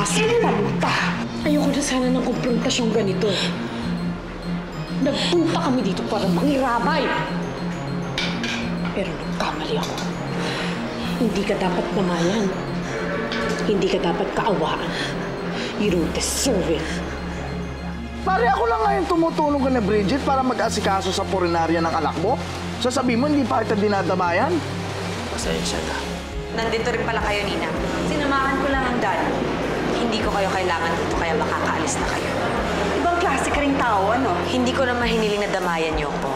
Masaktan ka! Ayoko na sana ng konfrontasyong ganito. Nagpunta kami dito para mangirabay. Pero nagkamali ako. Hindi ka dapat mamayan. Hindi ka dapat kaawaan. You don't deserve it. Pare, ako lang ngayon tumutulong ka na Bridget para mag-asikaso sa purinarya ng anak mo? Sasabihin mo, hindi pa kita dinadamayan? Pasensya na. Nandito rin pala kayo, Nina. Sinamahan ko lang ang dad. Hindi ko kayo kailangan dito, kaya makakaalis na kayo. Ibang klase ka ring tao, ano? Hindi ko naman hiniling na damayan niyo ko.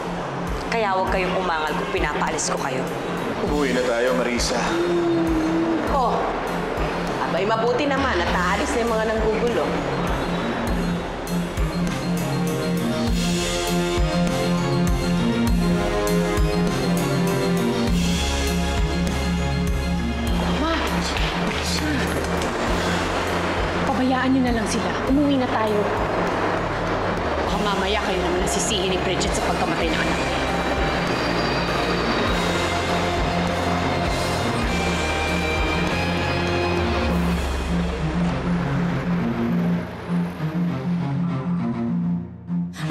Kaya huwag kayong umangal kung pinapaalis ko kayo. Uwi na tayo, Marisa. Oh, abay mabuti naman at aalis na yung mga nanggugulo. Pabayaan niyo na lang sila. Umuwi na tayo. Baka mamaya kayo naman nasisihin ni Bridget sa pagkamatay ng anak niya.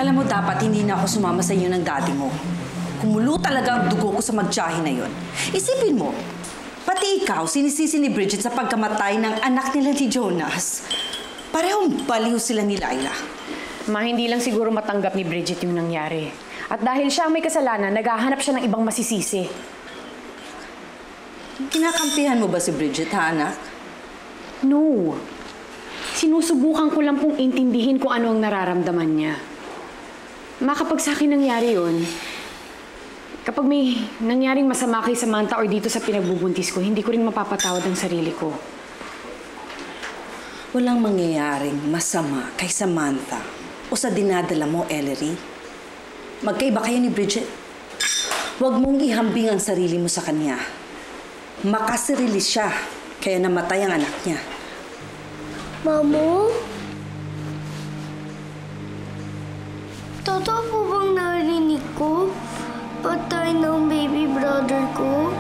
Alam mo, dapat hindi na ako sumama sa inyo ng daddy mo. Kumulo talaga ang dugo ko sa magtiyahin na yon. Isipin mo, pati ikaw, sinisisi ni Bridget sa pagkamatay ng anak nila ni Jonas. Parehong baliw sila ni Laila. Ma, hindi lang siguro matanggap ni Bridget yung nangyari. At dahil siya ang may kasalanan, naghahanap siya ng ibang masisisi. Kinakampihan mo ba si Bridget, ha, anak? No. Sinusubukan ko lang pong intindihin kung ano ang nararamdaman niya. Ma, kapag sa akin nangyari yun, kapag may nangyaring masama kay Samantha or dito sa pinagbubuntis ko, hindi ko rin mapapatawad ang sarili ko. Walang mangyayaring masama kay Samantha o sa dinadala mo, Ellery. Magkaiba kayo ni Bridget. Huwag mong ihambing ang sarili mo sa kanya. Makasarili siya, kaya namatay ang anak niya. Mamo? Totoo po bang narinig ko? Patay ng baby brother ko?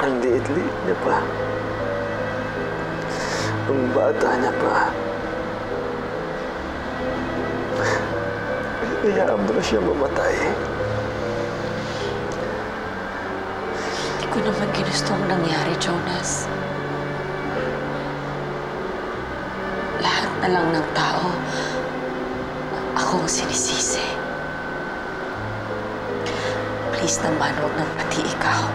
Ang liit-liit niya pa. Ang bata niya pa. Hayaan mo na siya mamatay. Hindi ko naman ginusto ang nangyari, Jonas. Lahat na lang ng tao, ako ang sinisisi. Please naman, huwag nang pati ikaw.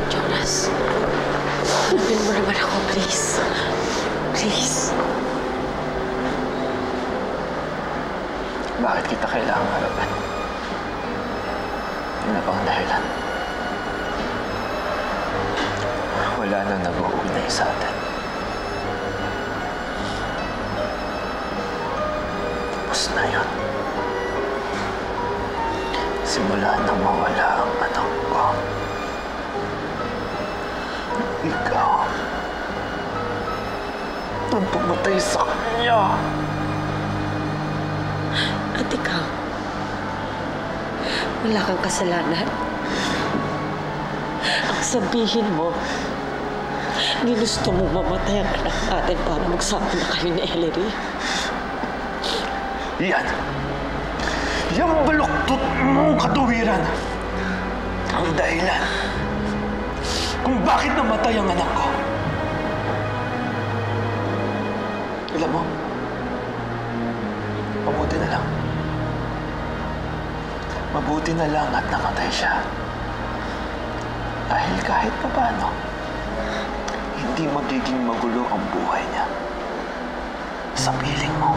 Jonas, hanapin mo naman ako, please. Please. Bakit kita kailangang harapan? Yun na bang dahilan? Wala nang nag-uugnay sa atin. Tapos na yun. Simula nang mawala ang anak ko. Ikaw ang pumatay sa kanya. At ikaw, wala kang kasalanan. Ang sabihin mo, ginusto mo mamatay ang anak natin para magsama na kayo ni Ellery. Yan! Yung baluktot mong katuwiran ang dahilan kung bakit namatay ang anak ko. Alam mo, mabuti na lang. Mabuti na lang at namatay siya. Dahil kahit pa paano, hindi magiging magulo ang buhay niya. Sa piling mo.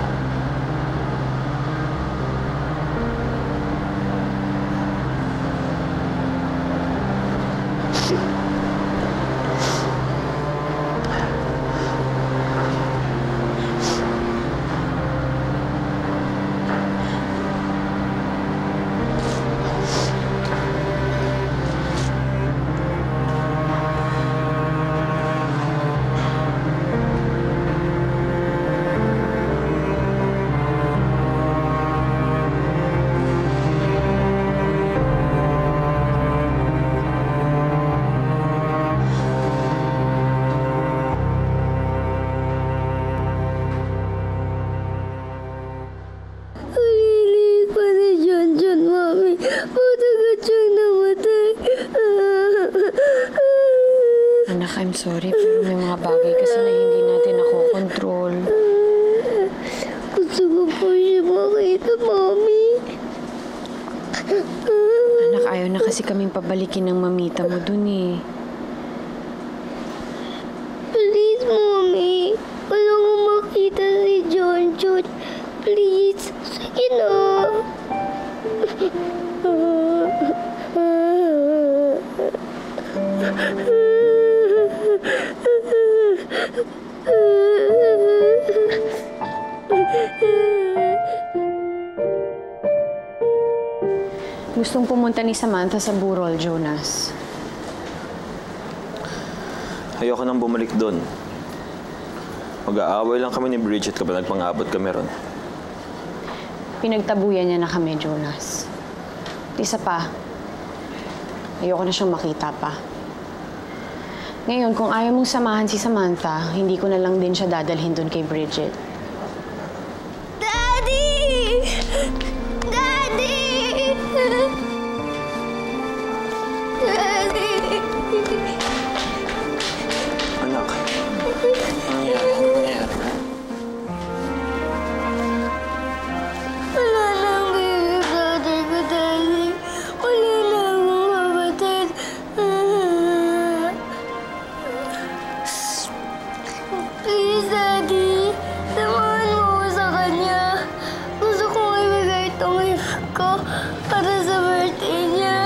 Anak, I'm sorry, pero may mga bagay kasi na hindi natin nakokontrol. Gusto ko po siya makita, Mami. Anak, ayaw na kasi kaming pabalikin ng mamita mo dun eh. Please, Mami. Wala ko makita si John. Please. Sige na. Gustong pumunta ni Samantha sa burol, Jonas. Ayoko nang bumalik doon. Mag-aaway lang kami ni Bridget kapag nagpang-abot kami ron. Pinagtabuyan niya na kami, Jonas. At isa pa, ayoko na siyang makita pa. Ngayon, kung ayaw mong samahan si Samantha, hindi ko na lang din siya dadalhin doon kay Bridget. Daddy! Daddy! Daddy! Anak, ano nangyari? Ano nangyari? Wala na ang baby brother ko, Daddy. Wala na akong kapatid. Please, Daddy. Samahan mo ako sa kanya. Gusto kong ibigay itong gift ko para sa birthday niya.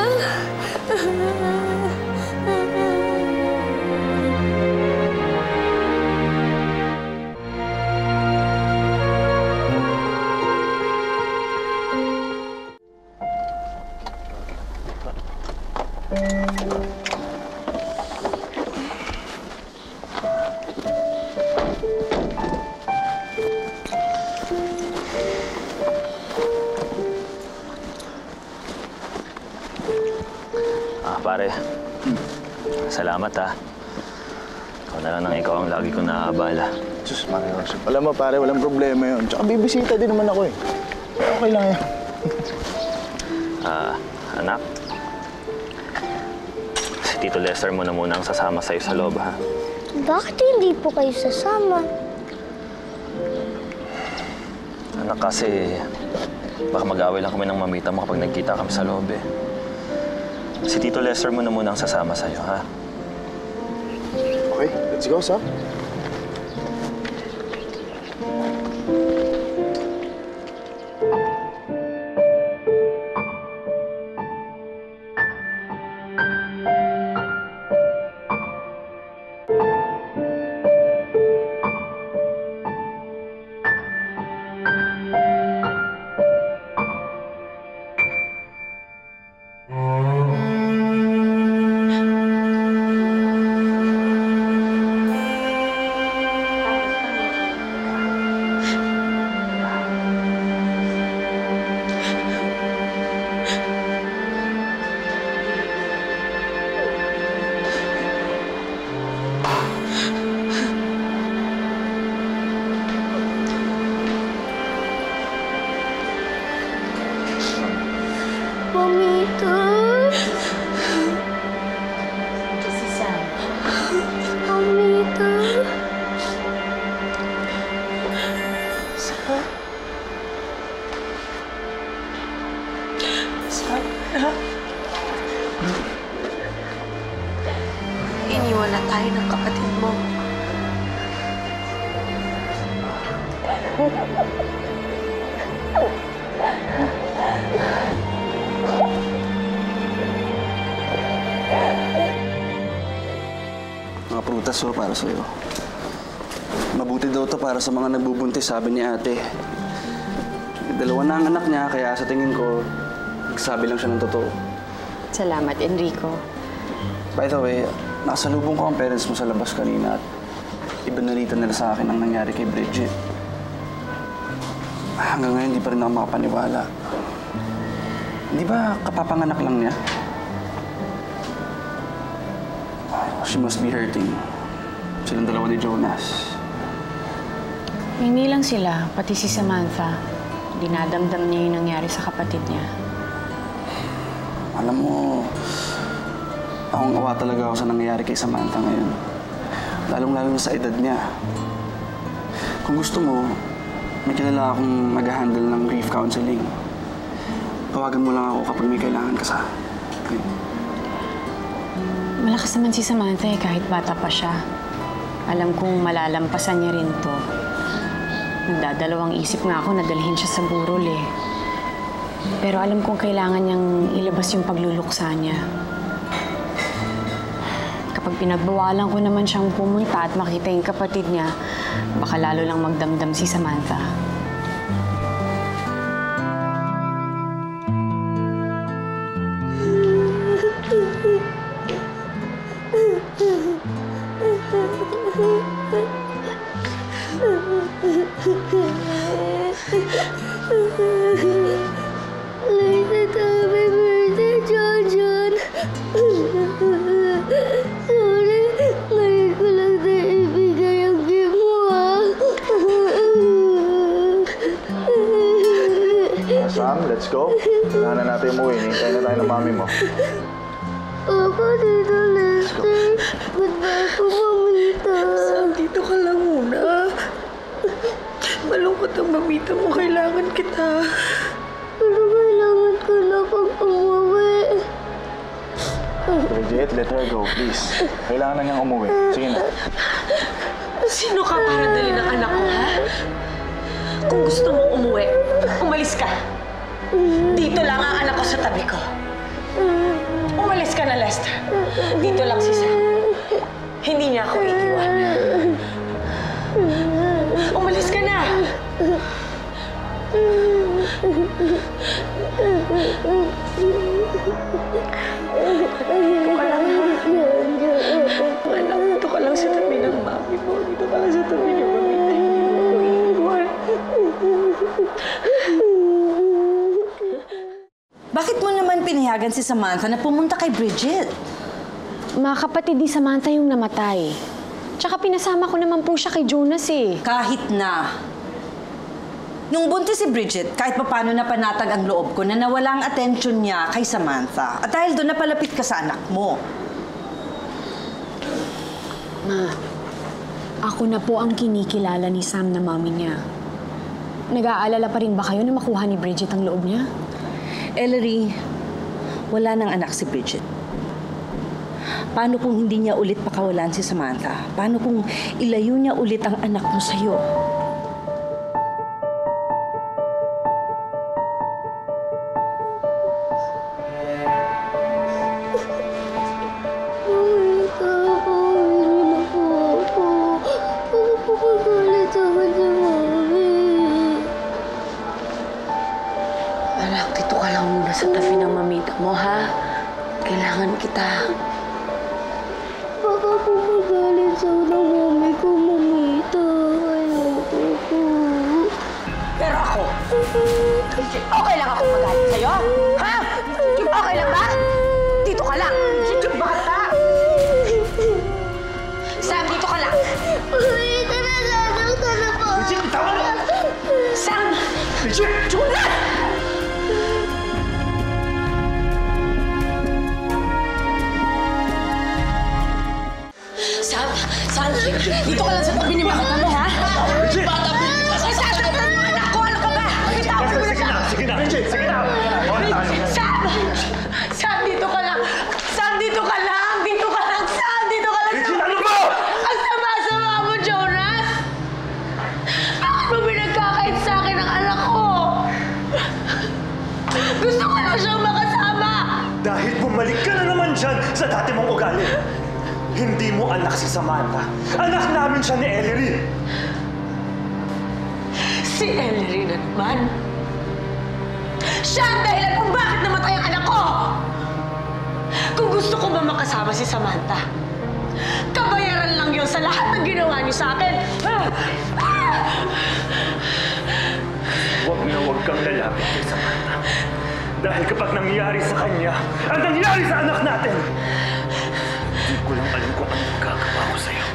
Pare, salamat ha. Ikaw na lang nang ikaw ang lagi kong naaabala. Diyos, Mario. Alam mo, pare, walang problema yun. Tsaka bibisita din naman ako eh. Okay lang yan. Anak, si Tito Lester mo na muna ang sasama sa'yo sa loob, ha? Bakit hindi po kayo sasama? Anak, kasi baka mag-away lang kami ng mamita mo kapag nagkita kami sa loob, eh. Si Tito Lester mo na muna ang sasama sa'yo, ha? Okay, let's go, Sam. Mamita? Si Sam. Mamita? Iniwan na tayo ng kapatid mo. Mga prutas para sa'yo. Mabuti daw to para sa mga nagbubuntis, sabi ni ate. Dalawa na ang anak niya, kaya sa tingin ko, nagsabi lang siya ng totoo. Salamat, Enrico. By the way, nakasalubong ko ang parents mo sa labas kanina at ibinalita nila sa akin ang nangyari kay Bridget. Hanggang ngayon, di pa rin ako makapaniwala. Di ba kapapanganak lang niya? She must be hurting. Silang dalawa ni Jonas. Hindi lang sila, pati si Samantha. Dinadamdam niya yung nangyari sa kapatid niya. Alam mo, akong awa talaga ako sa nangyayari kay Samantha ngayon. Lalong-lalo na sa edad niya. Kung gusto mo, may kilala akong mag-handle ng grief counseling. Tawagan mo lang ako kapag may kailangan ka sa akin. Malakas naman si Samantha kahit bata pa siya. Alam kong malalampasan niya rin to. Nagdadalawang isip nga ako na dalhin siya sa burol eh. Pero alam kong kailangan niyang ilabas yung pagluluksa niya. Kapag pinagbawalan ko naman siyang pumunta at makita yung kapatid niya, baka lalo lang magdamdam si Samantha. Later, happy birthday, John. Sorry, ngayon ko lang na ibigay ang gift mo, Sam, let's go. Kailangan na natin umuwi. Hinihintay na tayo ng mami mo. Ako, Tito Lester. Ba't ba ako mamita? Sam, dito ka lang muna. Malungkot ang mamita mo. Kailangan kita. Pero kailangan ko na pag umuwi. Bridget, let her go, please. Kailangan na niyang umuwi. Sige na. Sino ka para dalhin ang anak ko, ha? Kung gusto mong umuwi, umalis ka. Dito lang ang anak ko sa tabi ko. Umalis ka na, Lester. Dito lang si Sam. Hindi niya ako iiwan. Umalis ka na! Anak, dito ka lang sa tabi ng mami mo. Dito ka lang sa tabi ng mamita. Hindi mo ko iiwan. Bakit mo naman pinayagan si Samantha na pumunta kay Bridget? Mga kapatid ni Samantha yung namatay. Tsaka pinasama ko naman po siya kay Jonas eh. Kahit na. Nung buntis si Bridget, kahit paano na panatag ang loob ko na nawala ang atensyon niya kay Samantha. At dahil doon napalapit ka sa anak mo. Ma, ako na po ang kinikilala ni Sam na mami niya. Nag-aalala pa rin ba kayo na makuha ni Bridget ang loob niya? Ellery, wala nang anak si Bridget. Paano kung hindi niya ulit pakawalan si Samantha? Paano kung ilayo niya ulit ang anak mo sa'yo? Mamita, pauwi na po ako. Huwag po magalit sa akin si Mami. Anak, dito ka lang muna sa tabi ng mamita mo, ha? Kailangan kita. Baka po magalit sa akin ng mami ko, Mamita. Ayoko po. Pero ako, okay lang ako magalit sa'yo? Ha? Okay lang ba? Dito ka lang. Bakit ka? Sam, dito ka lang. Mamita, nasasaktan na po. Sam! Jonas! Sam, dito ka lang sa tabi ni Makita mo, ha? Sasaktan mo anak ko! Ano ka ba? Bitawan mo na siya! Sige na! Sam, dito ka lang! Sam, dito ka lang! Dito ka lang! Sam, dito ka lang! Bridget, ano ba? Ang sama-sama mo, Jonas! Bakit mo pinagkakait sa akin ang anak ko? Gusto ko lang siyang makasama! Dahil bumalik ka na naman dyan sa dati mong ugali. Hindi mo anak si Samantha. Anak namin siya ni Ellery. Si Ellery na naman. Siya ang dahilan kung bakit namatay ang anak ko! Kung gusto ko ba makasama si Samantha, kabayaran lang yun sa lahat ng ginawa niyo sa akin. Huwag na huwag kang lalapit kay Samantha. Dahil kapag nangyari sa kanya, ang nangyari sa anak natin, hindi ko lang alam kung anong gagawa ko sa'yo.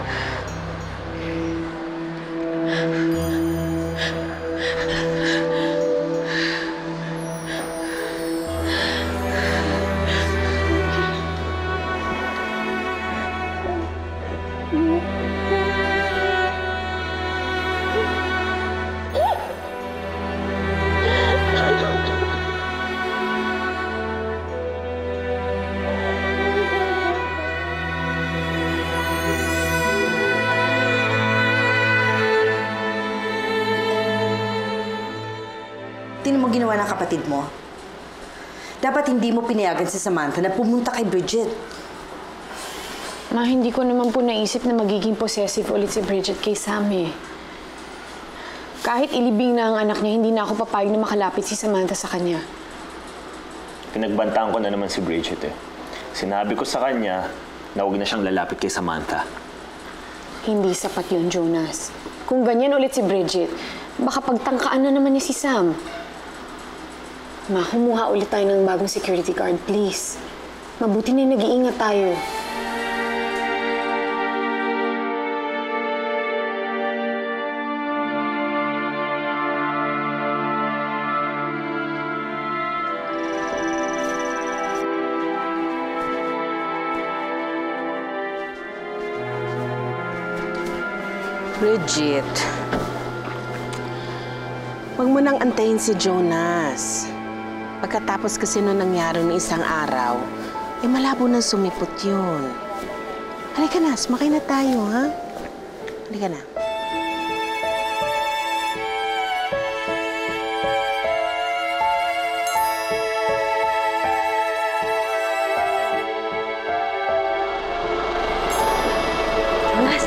Tingnan mo ginawa ng kapatid mo. Dapat hindi mo pinayagan si Samantha na pumunta kay Bridget. Ma, hindi ko naman po naisip na magiging possessive ulit si Bridget kay Sam eh. Kahit ilibing na ang anak niya, hindi na ako papayag na makalapit si Samantha sa kanya. Pinagbantaan ko na naman si Bridget eh. Sinabi ko sa kanya na huwag na siyang lalapit kay Samantha. Hindi sapat yun, Jonas. Kung ganyan ulit si Bridget, baka pagtangkaan na naman niya si Sam. Ma, kumuha ulit tayo ng bagong security guard, please. Mabuti na nag-iingat tayo. Bridget, huwag mo nang antayin si Jonas. Pagkatapos kasi nung nangyari ng isang araw, malabo nang sumipot yun. Halika na, sumakay na tayo, ha? Halika na. Jonas!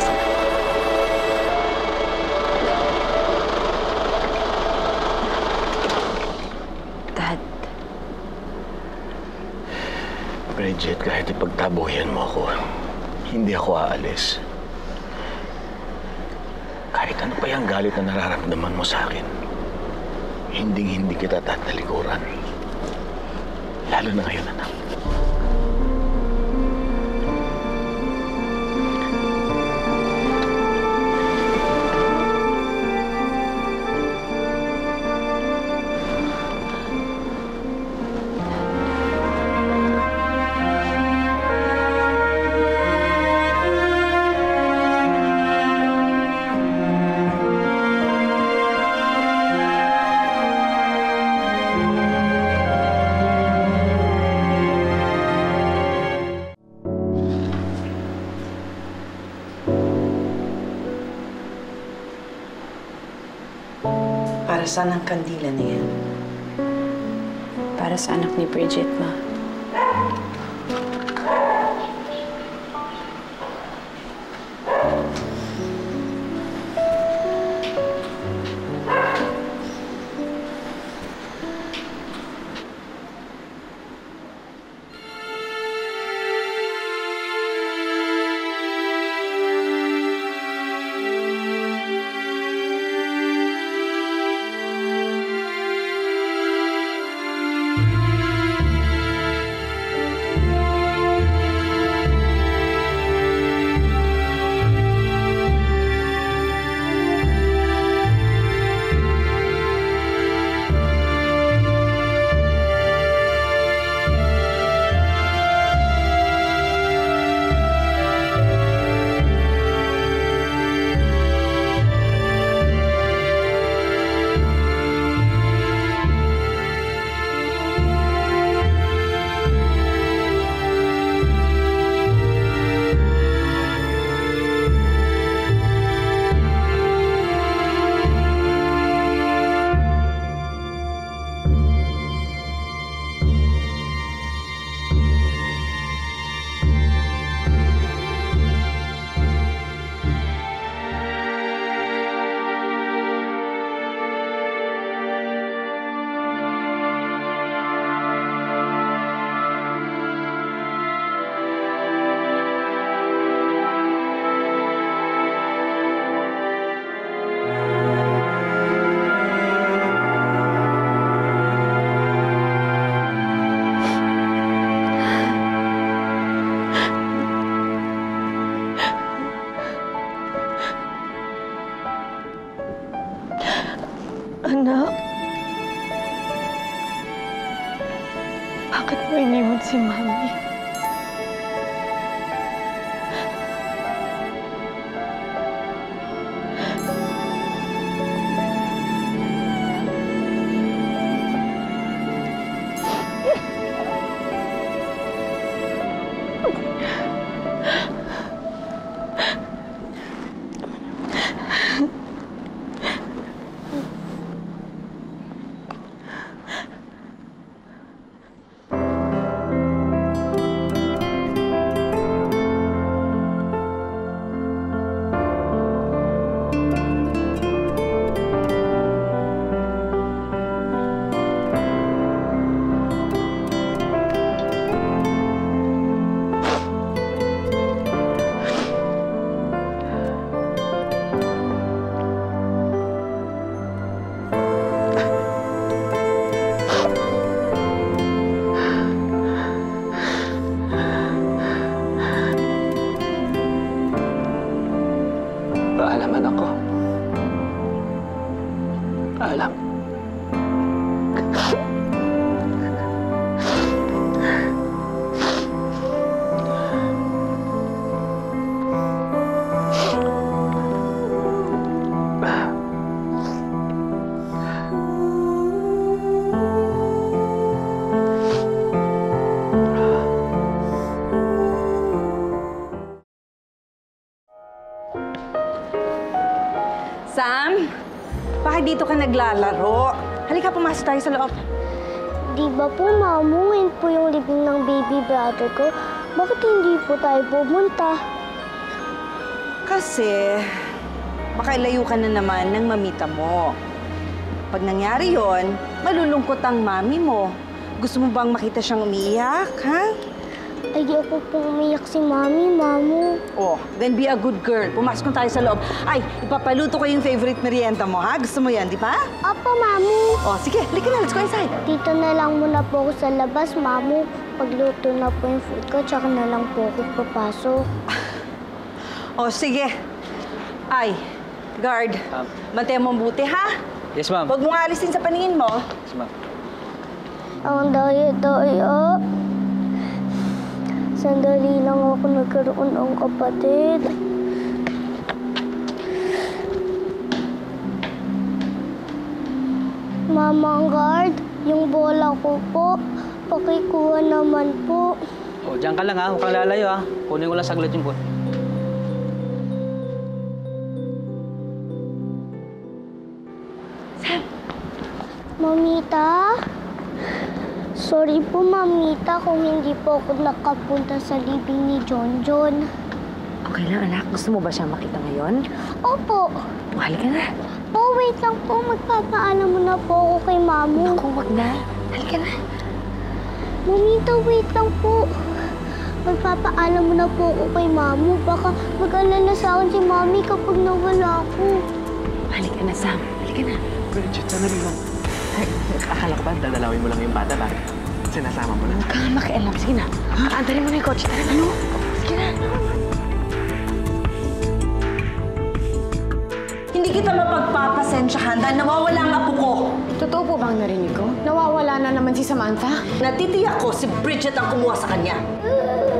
Bridget, kahit ipagtabuyan mo ako, hindi ako aalis. Kahit ano pa yung galit na nararamdaman mo sa akin, hindi kita tatalikuran. Lalo na ngayon, anak. Para saan ang kandila na yan? Para sa anak ni Bridget, Ma. Anak, bakit mo iniwan si Mami? Paalam, anak ko. Paalam. Sam, bakit dito ka naglalaro? Halika, pumasok tayo sa loob. Di ba po, Mamu, ngayon po yung libing ng baby brother ko? Bakit hindi po tayo pumunta? Kasi, baka ilayo ka na naman ng mamita mo. Pag nangyari yon, malulungkot ang mami mo. Gusto mo bang makita siyang umiiyak, ha? Ay, di ako po umiyak si Mami, Mamu. Oh, then be a good girl. Pumasok na tayo sa loob. Ay, ipapaluto ko yung favorite merienda mo, ha? Gusto mo yan, di ba? Opo, Mamu. Oh, sige, halika na. Let's go inside. Dito na lang muna po ako sa labas, Mamu. Pagluto na po yung food ko, tsaka na lang po ako papasok. Oh, sige. Ay, guard. Bantayan mo mabuti, ha? Yes, ma'am. Huwag mong alisin sa paningin mo. Yes, ma'am. Ang daya-daya. Sandali lang ako nagkaroon ng kapatid. Mamang guard, yung bola ko po, pakikuha naman po. O, diyan ka lang ha. Huwag kang lalayo ha. Kunin ko lang saglit yung boy. Sam, Sorry po, Mamita, kung hindi po ako nakapunta sa libing ni Jonjon. Okay lang, anak. Gusto mo ba siya makita ngayon? Opo. Halika na. Oh, wait lang po. Magpapaalam muna po ako kay Mamu. Naku, wag na. Halika na. Mamita, wait lang po. Magpapaalam muna po ako kay Mamu. Baka mag-alala sa akin si Mami kapag nawala ako. Halika na, Sam. Halika na. Bridget, sandali lang. Ay, akala ko ba dadalawin mo lang yung bata ba? Sinasama mo na. Huwag kang makialam. Sige na. Antarin mo na yung kotse. Tara na. Ano? Sige na. Hindi kita mapagpapasensyahan dahil nawawala ang apo ko. Totoo po bang narinig ko? Nawawala na naman si Samantha? Natitiyak ko si Bridget ang kumuha sa kanya.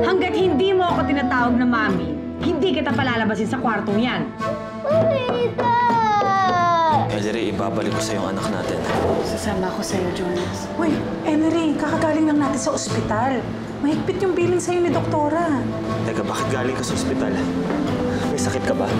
Hanggat hindi mo ako tinatawag na mami, hindi kita palalabasin sa kwartong yan. Mamita! Ellery, ibabalik ko sa yung anak natin. Sasama ako sa'yo, Jonas. Uy, Ellery, kakagaling lang natin sa ospital. Mahigpit yung billing sa'yo ni Doktora. Teka, bakit galing ka sa ospital? May sakit ka ba?